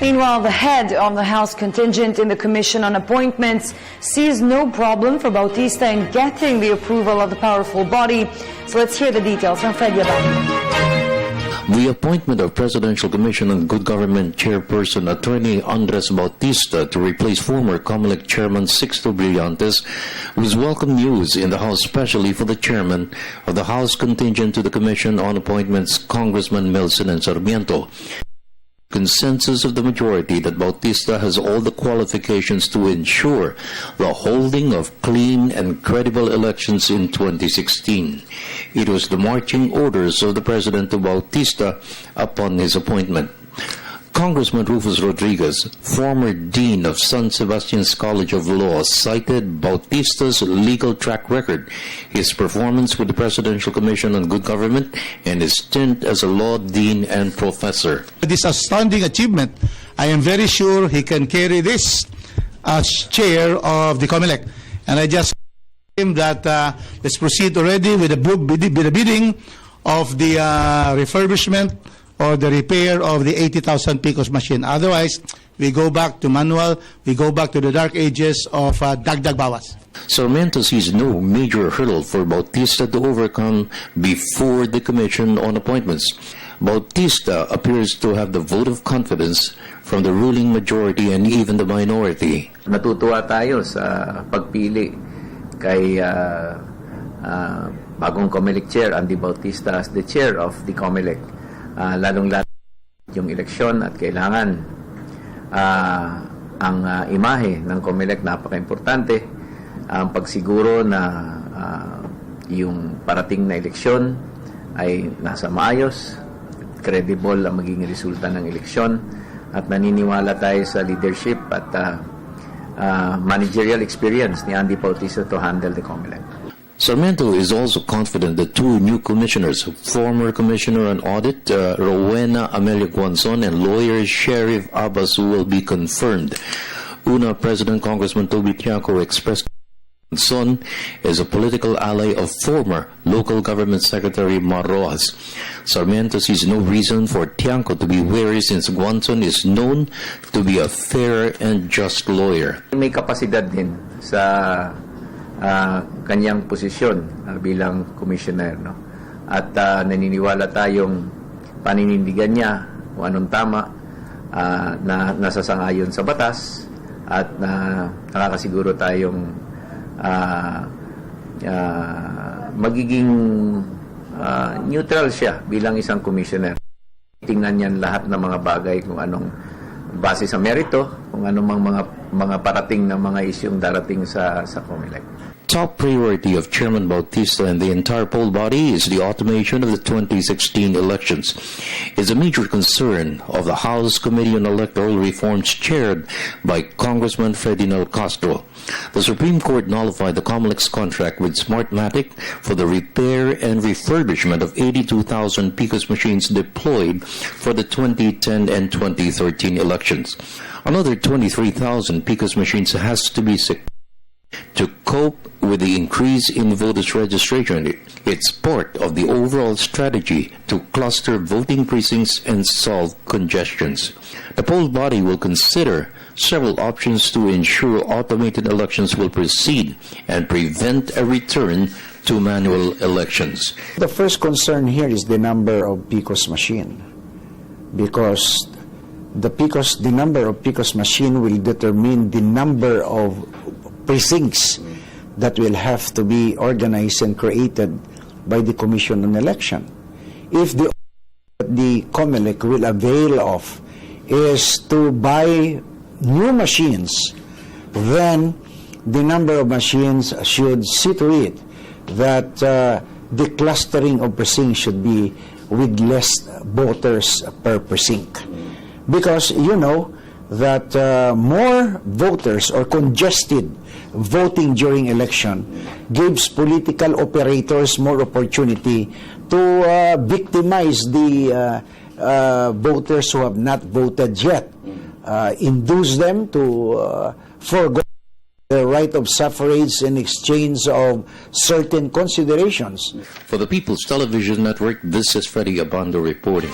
Meanwhile, the head of the House contingent in the Commission on Appointments sees no problem for Bautista in getting the approval of the powerful body. So let's hear the details from Fred Yabang. The appointment of Presidential Commission on Good Government Chairperson Attorney Andres Bautista to replace former COMELEC Chairman Sixto Brillantes was welcome news in the House, especially for the Chairman of the House contingent to the Commission on Appointments, Congressman Melson and Sarmiento. Consensus of the majority that Bautista has all the qualifications to ensure the holding of clean and credible elections in 2016. It was the marching orders of the President to Bautista upon his appointment. Congressman Rufus Rodriguez, former Dean of San Sebastian's College of Law, cited Bautista's legal track record, his performance with the Presidential Commission on Good Government, and his stint as a law dean and professor. This outstanding achievement, I am very sure he can carry this as chair of the COMELEC. And I just him that let's proceed already with the bidding of the refurbishment or the repair of the 80,000 PCOS machine. Otherwise, we go back to manual, we go back to the dark ages of dagdag bawas. Sarmiento sees no major hurdle for Bautista to overcome before the Commission on Appointments. Bautista appears to have the vote of confidence from the ruling majority and even the minority. Natutuwa tayo sa pagpili kay bagong COMELEC Chair, Andy Bautista, as the Chair of the COMELEC. Lalong-lalo yung eleksyon at kailangan ang imahe ng COMELEC napaka-importante. Ang pagsiguro na yung parating na eleksyon ay nasa maayos, credible ang magiging resulta ng eleksyon, at naniniwala tayo sa leadership at managerial experience ni Andy Bautista to handle the COMELEC. Sarmiento is also confident that two new commissioners, former Commissioner on Audit, Rowena Amelia Guanzon, and lawyer Sheriff Abasu will be confirmed. Una, President Congressman Toby Tiaco expressed Guanzon is a political ally of former Local Government Secretary Mar Rojas. Sarmiento sees no reason for Tiaco to be wary since Guanzon is known to be a fair and just lawyer. May kapasidad din sa kanyang posisyon bilang commissioner, no? At naniniwala tayong paninindigan niya kung anong tama na nasasangayon sa batas at nakakasiguro tayong magiging neutral siya bilang isang commissioner. Tingnan niyan lahat ng mga bagay kung anong base sa merito, kung anong mga parating na mga isyong darating sa COMELEC. Top priority of Chairman Bautista and the entire poll body is the automation of the 2016 elections. It's a major concern of the House Committee on Electoral Reforms chaired by Congressman Ferdinand Castro. The Supreme Court nullified the COMELEC's contract with Smartmatic for the repair and refurbishment of 82,000 PCOS machines deployed for the 2010 and 2013 elections. Another 23,000 PCOS machines has to be secured to cope with the increase in voters' registration. It's part of the overall strategy to cluster voting precincts and solve congestions. The poll body will consider several options to ensure automated elections will proceed and prevent a return to manual elections. The first concern here is the number of PCOS machine, because the number of PCOS machine will determine the number of precincts that will have to be organized and created by the Commission on Election. If the COMELEC will avail of is to buy new machines, then the number of machines should see to it that the clustering of precincts should be with less voters per precinct. Because you know that more voters or congested voting during election gives political operators more opportunity to victimize the voters who have not voted yet, induce them to forgo the right of suffrage in exchange of certain considerations. For the People's Television Network, this is Freddie Abando reporting.